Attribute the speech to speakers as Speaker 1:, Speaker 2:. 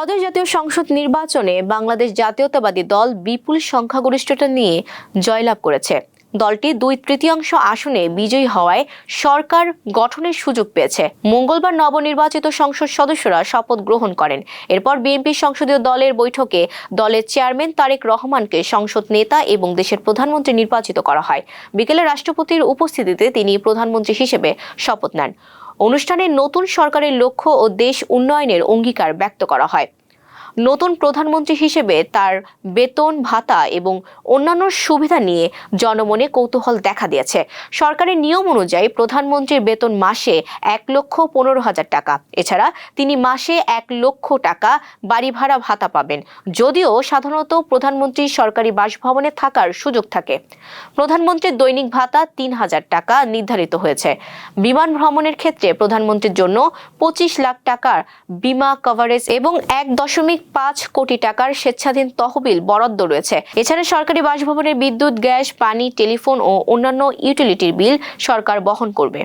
Speaker 1: ত্রয়োদশ জাতীয় সংসদ নির্বাচনে বাংলাদেশ জাতীয়তাবাদী দল বিপুল সংখ্যাগরিষ্ঠতা নিয়ে জয়লাভ করেছে। দলটি 2/3 আসনে বিজয়ী হওয়ায় সরকার গঠনের সুযোগ পেয়েছে। মঙ্গলবার নবনির্বাচিত সংসদ সদস্যরা শপথ গ্রহণ করেন। এরপর বিএনপি সংসদীয় দলের বৈঠকে দলের চেয়ারম্যান তারেক রহমানকে সংসদ নেতা এবং দেশের প্রধানমন্ত্রী নির্বাচিত করা হয়। বিকেলে রাষ্ট্রপতির উপস্থিতিতে তিনি প্রধানমন্ত্রী হিসেবে শপথ নেন। অনুষ্ঠানে নতুন সরকারের লক্ষ্য ও দেশ উন্নয়নের অঙ্গীকার ব্যক্ত করা হয়। নতুন প্রধানমন্ত্রী হিসেবে তার বেতন ভাতা এবং অন্যান্য সুবিধা নিয়ে জনমনে কৌতূহল দেখা দিয়েছে। সরকারের নিয়ম অনুযায়ী প্রধানমন্ত্রীর বেতন মাসে 1,15,000 টাকা। এছাড়া তিনি মাসে 1 লক্ষ টাকা বাড়ি ভাড়া ভাতা পাবেন, যদিও সাধারণত প্রধানমন্ত্রীর সরকারি বাসভবনে থাকার সুযোগ থাকে। প্রধানমন্ত্রীর দৈনিক ভাতা 3,000 টাকা নির্ধারিত হয়েছে। বিমান ভ্রমণের ক্ষেত্রে প্রধানমন্ত্রীর জন্য 25 লাখ টাকার বিমা কভারেজ এবং 1.5 কোটি টাকার স্বেচ্ছাধীন তহবিল বরাদ্দ রয়েছে। এছাড়া সরকারি বাসভবনের বিদ্যুৎ, গ্যাস, পানি, টেলিফোন ও অন্যান্য ইউটিলিটির বিল সরকার বহন করবে।